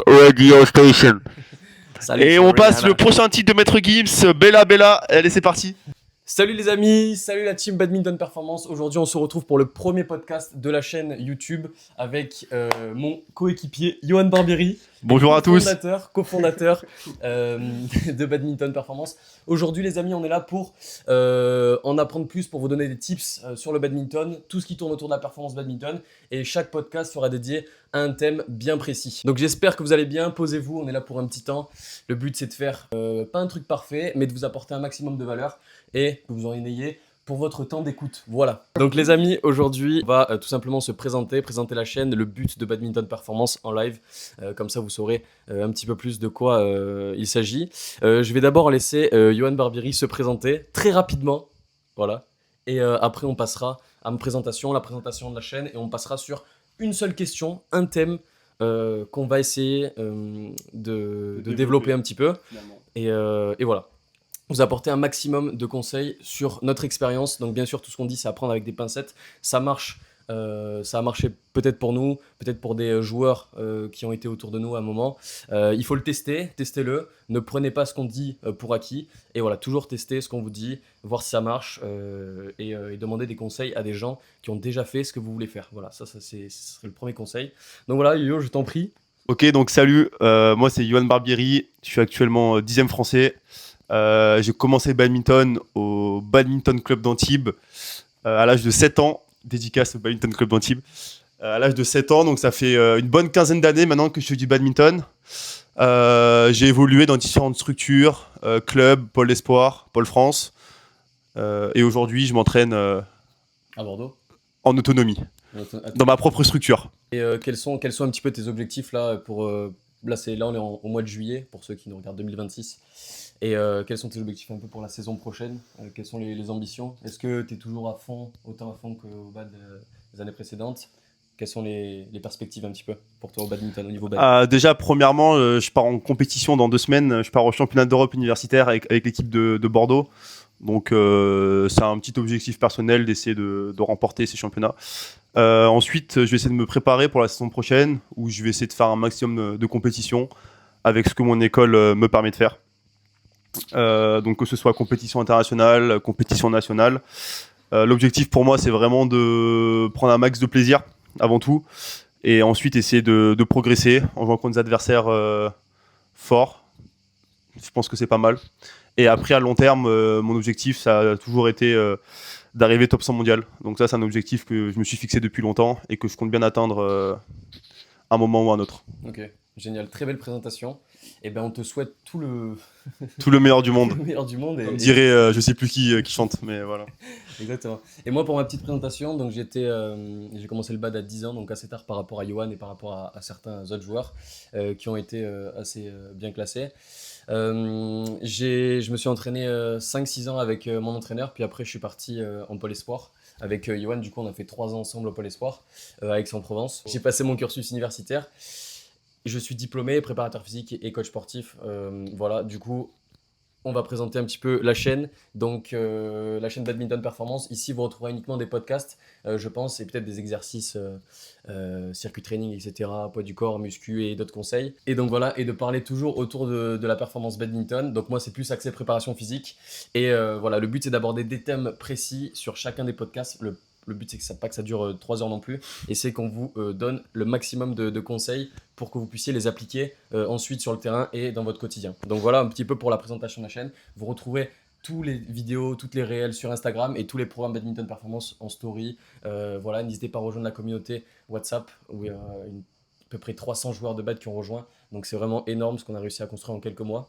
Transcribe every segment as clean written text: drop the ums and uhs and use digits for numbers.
Radio Station. Salut, Et c'est on passe le Rihanna. prochain titre de Maître Gims, Bella Bella. Allez, c'est parti. Salut les amis, salut la team Badminton Performance. Aujourd'hui, on se retrouve pour le premier podcast de la chaîne YouTube avec mon coéquipier Johan Barbieri. Bonjour à tous. Cofondateur de Badminton Performance. Aujourd'hui, les amis, on est là pour en apprendre plus, pour vous donner des tips sur le badminton, tout ce qui tourne autour de la performance badminton. Et chaque podcast sera dédié à un thème bien précis. Donc j'espère que vous allez bien, posez-vous, on est là pour un petit temps. Le but, c'est de faire pas un truc parfait, mais de vous apporter un maximum de valeur et que vous en ayez pour votre temps d'écoute. Voilà. Donc les amis, aujourd'hui, on va tout simplement se présenter la chaîne, le but de Badminton Performance en live. Comme ça, vous saurez un petit peu plus de quoi il s'agit. Je vais d'abord laisser Johan Barbieri se présenter très rapidement. Voilà. Et après, on passera à la présentation de la chaîne et on passera sur une seule question, un thème qu'on va essayer de développer un petit peu. Et voilà. Vous apporter un maximum de conseils sur notre expérience. Donc bien sûr, tout ce qu'on dit, c'est à prendre avec des pincettes. Ça marche, ça a marché peut-être pour nous, peut-être pour des joueurs qui ont été autour de nous à un moment. Il faut le tester, testez-le. Ne prenez pas ce qu'on dit pour acquis. Et voilà, toujours tester ce qu'on vous dit, voir si ça marche et demander des conseils à des gens qui ont déjà fait ce que vous voulez faire. Voilà, ce serait le premier conseil. Donc voilà, Yo, je t'en prie. Ok, donc salut. Moi, c'est Johan Barbieri. Je suis actuellement 10e français. J'ai commencé le badminton au Badminton Club d'Antibes à l'âge de 7 ans. Dédicace au Badminton Club d'Antibes. À l'âge de 7 ans, donc ça fait une bonne quinzaine d'années maintenant que je fais du badminton. J'ai évolué dans différentes structures, club, pôle espoir, pôle France. Et aujourd'hui, je m'entraîne À Bordeaux. en autonomie, dans ma propre structure. Et quels sont un petit peu tes objectifs là pour là on est au mois de juillet pour ceux qui nous regardent 2026. Et quels sont tes objectifs un peu pour la saison prochaine? Quelles sont les ambitions? Est-ce que tu es toujours à fond, autant à fond qu'au bad des années précédentes? Quelles sont les perspectives un petit peu pour toi au badminton, au niveau bad? Déjà, premièrement, je pars en compétition dans 2 semaines. Je pars au championnat d'Europe universitaire avec l'équipe de Bordeaux. Donc, c'est un petit objectif personnel d'essayer de remporter ces championnats. Ensuite, je vais essayer de me préparer pour la saison prochaine, où je vais essayer de faire un maximum de compétitions avec ce que mon école me permet de faire. Donc, que ce soit compétition internationale, compétition nationale. L'objectif pour moi, c'est vraiment de prendre un max de plaisir avant tout, et ensuite essayer de progresser en jouant contre des adversaires forts. Je pense que c'est pas mal. Et après, à long terme, mon objectif, ça a toujours été d'arriver top 100 mondial. Donc ça, c'est un objectif que je me suis fixé depuis longtemps et que je compte bien atteindre un moment ou un autre. Ok, génial, très belle présentation. Et ben on te souhaite tout le, Tout le meilleur du monde. le meilleur du monde. Comme dirait, je sais plus qui chante, mais voilà. Exactement. Et moi, pour ma petite présentation, donc j'ai commencé le bad à 10 ans, donc assez tard par rapport à Johan et par rapport à certains autres joueurs qui ont été assez bien classés. Je me suis entraîné 5-6 ans avec mon entraîneur, puis après je suis parti en pôle espoir. Avec Johan, du coup, on a fait 3 ans ensemble au pôle espoir à Aix-en-Provence. J'ai passé mon cursus universitaire. Je suis diplômé, préparateur physique et coach sportif. Voilà, du coup, on va présenter un petit peu la chaîne. Donc, la chaîne Badminton Performance. Ici, vous retrouverez uniquement des podcasts, je pense, et peut-être des exercices, circuit training, etc., poids du corps, muscu et d'autres conseils. Et donc voilà, et de parler toujours autour de la performance badminton. Donc moi, c'est plus axé préparation physique. Et voilà, le but, c'est d'aborder des thèmes précis sur chacun des podcasts. Le but, c'est que pas que ça dure 3 heures non plus. Et c'est qu'on vous donne le maximum de conseils pour que vous puissiez les appliquer ensuite sur le terrain et dans votre quotidien. Donc voilà un petit peu pour la présentation de la chaîne. Vous retrouvez tous les vidéos, toutes les réels sur Instagram et tous les programmes Badminton Performance en story. Voilà, n'hésitez pas à rejoindre la communauté WhatsApp où il y a à peu près 300 joueurs de bad qui ont rejoint. Donc c'est vraiment énorme ce qu'on a réussi à construire en quelques mois,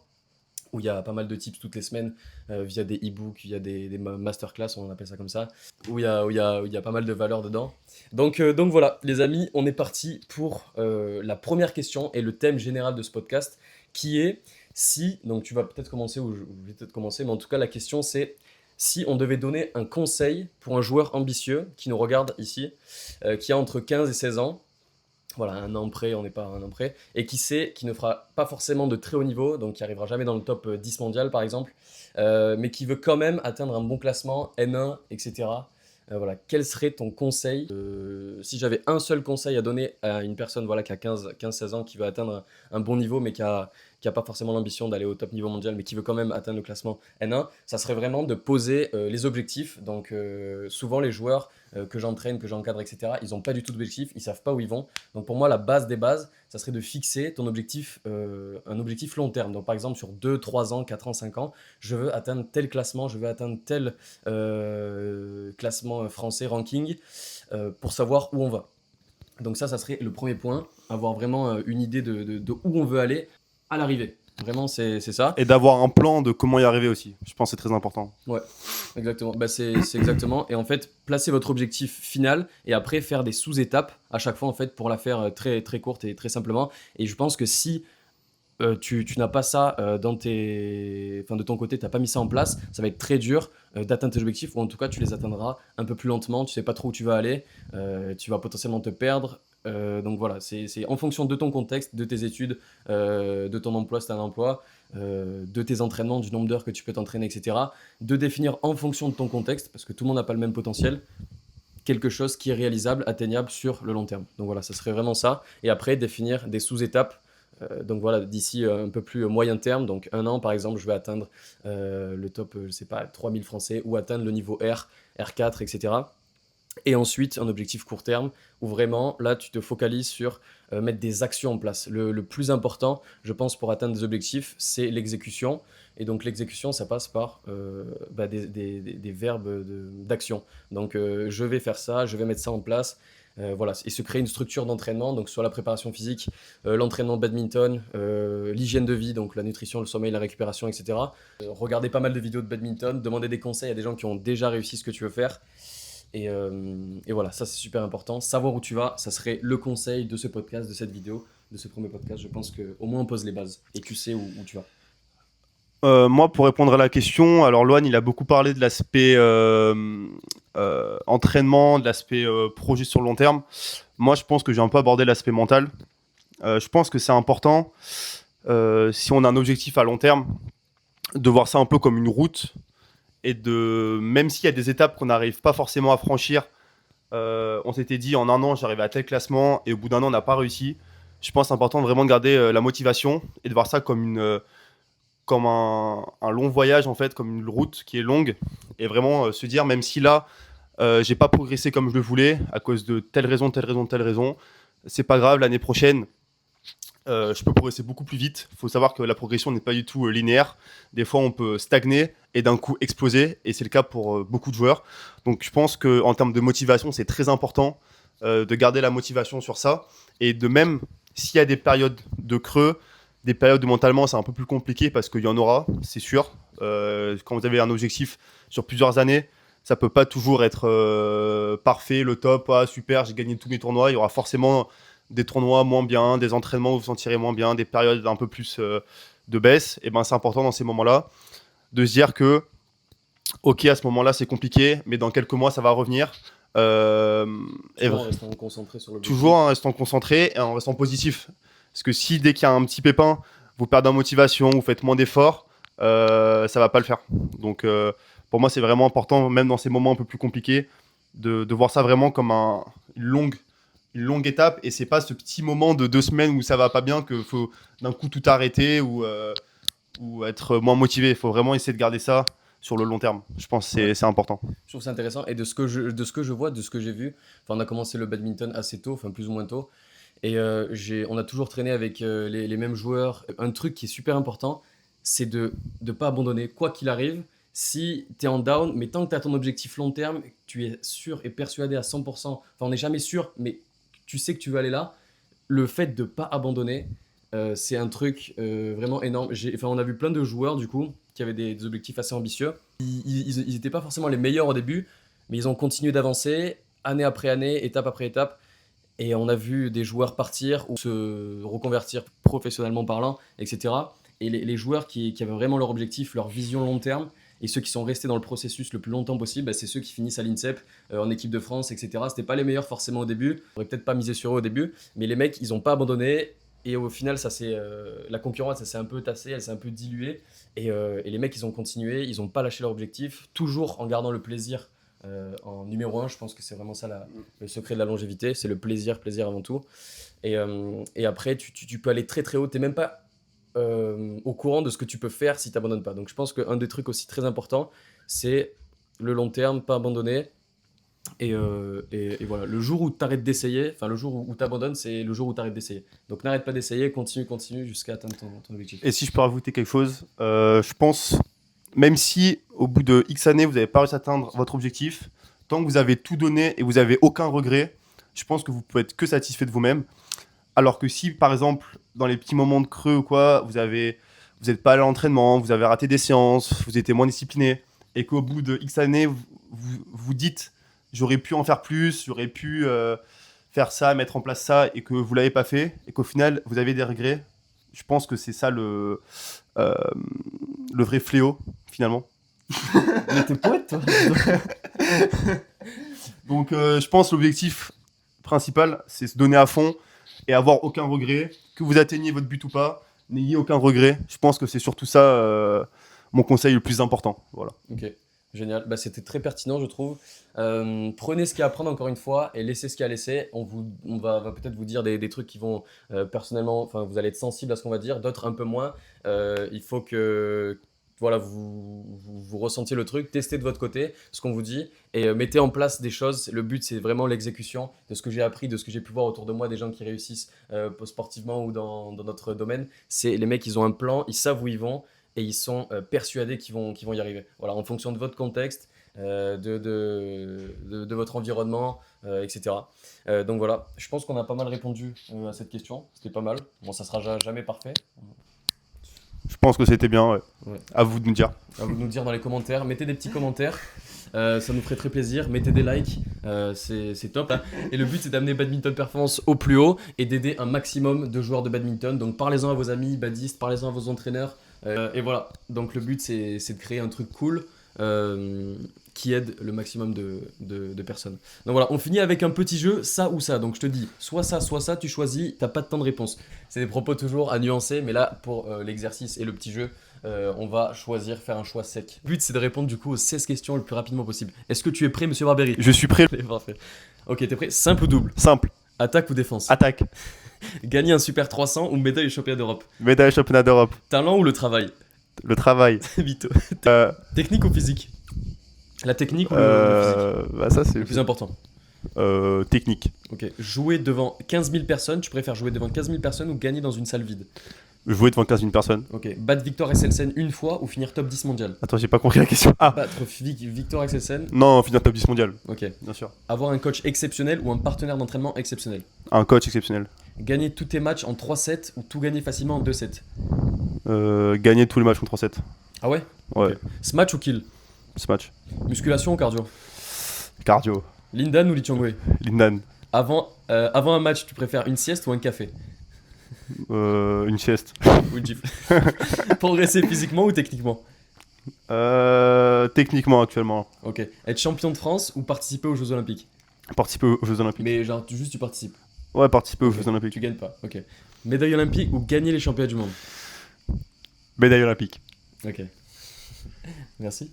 où il y a pas mal de tips toutes les semaines via des e-books, via des masterclass, on appelle ça comme ça, où il y a pas mal de valeur dedans. Donc voilà, les amis, on est parti pour la première question et le thème général de ce podcast, qui est si, donc tu vas peut-être commencer ou je vais peut-être commencer, mais en tout cas la question c'est si on devait donner un conseil pour un joueur ambitieux qui nous regarde ici, qui a entre 15 et 16 ans, voilà, un an près, on n'est pas un an près, et qui ne fera pas forcément de très haut niveau, donc qui arrivera jamais dans le top 10 mondial par exemple, mais qui veut quand même atteindre un bon classement, N1, etc. Voilà, quel serait ton conseil si j'avais un seul conseil à donner à une personne voilà, qui a 15-16 ans, qui veut atteindre un bon niveau, mais qui a pas forcément l'ambition d'aller au top niveau mondial, mais qui veut quand même atteindre le classement N1, ça serait vraiment de poser les objectifs. Donc souvent les joueurs que j'entraîne, que j'encadre, etc., ils n'ont pas du tout d'objectif, ils savent pas où ils vont. Donc pour moi, la base des bases, ça serait de fixer ton objectif, un objectif long terme. Donc par exemple sur 2, 3 ans, 4 ans, 5 ans, je veux atteindre tel classement, je veux atteindre tel classement français, ranking, pour savoir où on va. Donc ça serait le premier point, avoir vraiment une idée de où on veut aller à l'arrivée. Vraiment, c'est ça. Et d'avoir un plan de comment y arriver aussi. Je pense que c'est très important. Ouais, exactement. Bah, c'est exactement. Et en fait, placer votre objectif final et après faire des sous-étapes à chaque fois en fait pour la faire très, très courte et très simplement. Et je pense que si tu n'as pas ça de ton côté, tu n'as pas mis ça en place, ça va être très dur d'atteindre tes objectifs, ou en tout cas tu les atteindras un peu plus lentement, tu sais pas trop où tu vas aller, tu vas potentiellement te perdre. Donc voilà, c'est en fonction de ton contexte, de tes études, de ton emploi, si tu as un emploi, de tes entraînements, du nombre d'heures que tu peux t'entraîner, etc. De définir en fonction de ton contexte, parce que tout le monde n'a pas le même potentiel, quelque chose qui est réalisable, atteignable sur le long terme. Donc voilà, ça serait vraiment ça. Et après, définir des sous-étapes. Donc voilà, d'ici un peu plus moyen terme, donc un an par exemple, je vais atteindre le top, je sais pas, 3000 français, ou atteindre le niveau R, R4, etc. Et ensuite, un objectif court terme où vraiment, là, tu te focalises sur mettre des actions en place. Le plus important, je pense, pour atteindre des objectifs, c'est l'exécution. Et donc, l'exécution, ça passe par des verbes d'action. Donc, je vais faire ça, je vais mettre ça en place. Voilà, et se créer une structure d'entraînement, donc soit la préparation physique, l'entraînement badminton, l'hygiène de vie, donc la nutrition, le sommeil, la récupération, etc. Regardez pas mal de vidéos de badminton, demandez des conseils à des gens qui ont déjà réussi ce que tu veux faire. Et voilà, ça c'est super important. Savoir où tu vas, ça serait le conseil de ce podcast, de cette vidéo, de ce premier podcast. Je pense qu'au moins on pose les bases et tu sais où tu vas. Moi, pour répondre à la question, alors Loan, il a beaucoup parlé de l'aspect entraînement, de l'aspect projet sur le long terme. Moi, je pense que j'ai un peu abordé l'aspect mental. Je pense que c'est important, si on a un objectif à long terme, de voir ça un peu comme une route et de, même s'il y a des étapes qu'on n'arrive pas forcément à franchir, on s'était dit en un an j'arrive à tel classement et au bout d'un an on n'a pas réussi. Je pense que c'est important vraiment de garder la motivation et de voir ça comme comme un long voyage en fait, comme une route qui est longue et vraiment se dire même si là j'ai pas progressé comme je le voulais à cause de telle raison, telle raison, telle raison, c'est pas grave, l'année prochaine je peux progresser beaucoup plus vite. Il faut savoir que la progression n'est pas du tout linéaire. Des fois, on peut stagner et d'un coup exploser. Et c'est le cas pour beaucoup de joueurs. Donc, je pense qu'en termes de motivation, c'est très important de garder la motivation sur ça. Et de même, s'il y a des périodes de creux, des périodes où mentalement, c'est un peu plus compliqué parce qu'il y en aura, c'est sûr. Quand vous avez un objectif sur plusieurs années, ça peut pas toujours être parfait, le top, ah, super, j'ai gagné tous mes tournois. Il y aura forcément des tournois moins bien, des entraînements où vous vous sentirez moins bien, des périodes un peu plus de baisse. Et ben c'est important dans ces moments-là de se dire que ok, à ce moment-là c'est compliqué, mais dans quelques mois ça va revenir. Toujours en restant concentré sur l'objectif. Toujours en restant concentré et en restant positif. Parce que si dès qu'il y a un petit pépin, vous perdez en motivation, vous faites moins d'efforts, ça va pas le faire. Donc pour moi c'est vraiment important, même dans ces moments un peu plus compliqués, de voir ça vraiment comme une longue étape, et c'est pas ce petit moment de 2 semaines où ça va pas bien que faut d'un coup tout arrêter ou être moins motivé. Il faut vraiment essayer de garder ça sur le long terme. Je pense que c'est important. Je trouve ça intéressant. Et de ce que je vois, de ce que j'ai vu, enfin, on a commencé le badminton assez tôt, enfin plus ou moins tôt. Et on a toujours traîné avec les mêmes joueurs. Un truc qui est super important, c'est de ne pas abandonner, quoi qu'il arrive. Si tu es en down, mais tant que tu as ton objectif long terme, tu es sûr et persuadé à 100%, enfin on n'est jamais sûr, mais tu sais que tu veux aller là, le fait de ne pas abandonner, c'est un truc vraiment énorme. On a vu plein de joueurs du coup qui avaient des objectifs assez ambitieux. Ils n'étaient pas forcément les meilleurs au début, mais ils ont continué d'avancer année après année, étape après étape. Et on a vu des joueurs partir ou se reconvertir professionnellement parlant, etc. Et les joueurs qui avaient vraiment leur objectif, leur vision long terme, et ceux qui sont restés dans le processus le plus longtemps possible, bah, c'est ceux qui finissent à l'INSEP, en équipe de France, etc. C'était pas les meilleurs forcément au début. On aurait peut-être pas misé sur eux au début, mais les mecs, ils ont pas abandonné. Et au final, la concurrence, ça s'est un peu tassée, elle s'est un peu diluée. Et les mecs, ils ont continué, ils ont pas lâché leur objectif, toujours en gardant le plaisir en numéro 1. Je pense que c'est vraiment ça le secret de la longévité, c'est le plaisir avant tout. Et après, tu peux aller très très haut, tu n'es même pas au courant de ce que tu peux faire si tu n'abandonnes pas. Donc je pense qu'un des trucs aussi très importants, c'est le long terme, pas abandonner. Et voilà, le jour où tu arrêtes d'essayer, enfin le jour où tu abandonnes, c'est le jour où tu arrêtes d'essayer. Donc n'arrête pas d'essayer, continue jusqu'à atteindre ton objectif. Et si je peux rajouter quelque chose, je pense, même si au bout de X années, vous n'avez pas réussi à atteindre votre objectif, tant que vous avez tout donné et vous n'avez aucun regret, je pense que vous pouvez être que satisfait de vous-même. Alors que si, par exemple, dans les petits moments de creux ou quoi, vous n'êtes pas allé à l'entraînement, vous avez raté des séances, vous étiez moins discipliné, et qu'au bout de X années, vous dites j'aurais pu en faire plus, j'aurais pu faire ça, mettre en place ça, et que vous l'avez pas fait, et qu'au final, vous avez des regrets, je pense que c'est ça le vrai fléau, finalement. Mais t'es poète, toi. Donc, je pense que l'objectif principal, c'est se donner à fond et avoir aucun regret. Que vous atteigniez votre but ou pas, n'ayez aucun regret. Je pense que c'est surtout ça mon conseil le plus important. Voilà. Ok, génial. Bah, c'était très pertinent, je trouve. Prenez ce qu'il y a à prendre encore une fois et laissez ce qu'il y a à laisser. On va peut-être vous dire des trucs qui vont personnellement, enfin, vous allez être sensible à ce qu'on va dire, d'autres un peu moins. Il faut que voilà, vous ressentiez le truc, testez de votre côté ce qu'on vous dit et mettez en place des choses. Le but, c'est vraiment l'exécution de ce que j'ai appris, de ce que j'ai pu voir autour de moi, des gens qui réussissent sportivement ou dans notre domaine. C'est les mecs, ils ont un plan, ils savent où ils vont et ils sont persuadés qu'ils vont y arriver. Voilà, en fonction de votre contexte, de votre environnement, etc. Donc voilà, je pense qu'on a pas mal répondu à cette question. C'était pas mal. Bon, ça sera jamais parfait. Je pense que c'était bien. Ouais. Ouais. À vous de nous dire. À vous de nous dire dans les commentaires. Mettez des petits commentaires. Ça nous ferait très plaisir. Mettez des likes. C'est top. Et le but, c'est d'amener Badminton Performance au plus haut et d'aider un maximum de joueurs de badminton. Donc parlez-en à vos amis badistes, parlez-en à vos entraîneurs. Et voilà. Donc le but, c'est de créer un truc cool qui aide le maximum de personnes. Donc voilà, on finit avec un petit jeu, ça ou ça. Donc je te dis, soit ça, tu choisis, t'as pas de temps de réponse. C'est des propos toujours à nuancer, mais là, pour l'exercice et le petit jeu, on va faire un choix sec. Le but, c'est de répondre du coup aux 16 questions le plus rapidement possible. Est-ce que tu es prêt, monsieur Barbery? Je suis prêt. Parfait. Ok, t'es prêt? Simple ou double? Simple. Attaque ou défense? Attaque. Gagner un Super 300 ou médaille au championnat d'Europe? Médaille championnat d'Europe. Talent ou le travail? Le travail. Vito. Technique ou physique? La technique ou le physique? Bah ça, c'est le plus important. Technique. Ok. Jouer devant 15 000 personnes, tu préfères jouer devant 15 000 personnes ou gagner dans une salle vide? Jouer devant 15 000 personnes. Ok. Battre Victor Axelsen une fois ou finir top 10 mondial? Attends, j'ai pas compris la question. Ah Battre Victor Axelsen? non, finir top 10 mondial. Ok. Bien sûr. Avoir un coach exceptionnel ou un partenaire d'entraînement exceptionnel? Un coach exceptionnel. Gagner tous tes matchs en 3-7 ou tout gagner facilement en 2-7? Gagner tous les matchs en 3-7. Ah ouais? Ouais. Ok. Smash ou kill? Smash. Musculation ou cardio? Cardio. Lindan ou Lee Chong-wei? Lindan. Avant un match, tu préfères une sieste ou un café? Une sieste. Ou une gifle? Progresser physiquement ou techniquement? Techniquement actuellement. Ok. Être champion de France ou participer aux Jeux Olympiques? Participer aux Jeux Olympiques. Mais genre, juste tu participes. Ouais, participer aux Ok. Jeux Olympiques. Tu gagnes pas. Ok. Médaille olympique ou gagner les championnats du monde? Médaille olympique. Ok. Merci.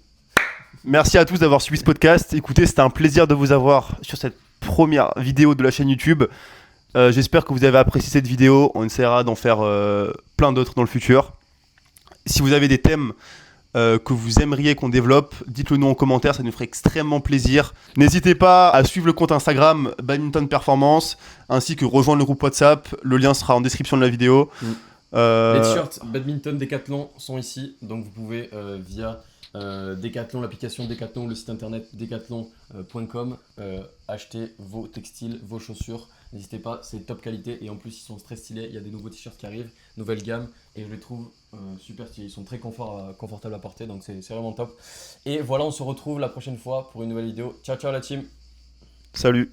Merci à tous d'avoir suivi ce podcast. Écoutez, c'était un plaisir de vous avoir sur cette première vidéo de la chaîne YouTube. J'espère que vous avez apprécié cette vidéo. On essaiera d'en faire plein d'autres dans le futur. Si vous avez des thèmes que vous aimeriez qu'on développe, dites-le nous en commentaire, ça nous ferait extrêmement plaisir. N'hésitez pas à suivre le compte Instagram Badminton Performance, ainsi que rejoindre le groupe WhatsApp. Le lien sera en description de la vidéo. Les t-shirts Badminton Decathlon sont ici, donc vous pouvez via Decathlon, l'application Decathlon, le site internet decathlon.com acheter vos textiles, vos chaussures. N'hésitez pas, c'est top qualité et en plus ils sont très stylés. Il y a des nouveaux t-shirts qui arrivent, nouvelle gamme et je les trouve super stylés. Ils sont très confortables à porter, donc c'est vraiment top. Et voilà, on se retrouve la prochaine fois pour une nouvelle vidéo. Ciao ciao la team. Salut.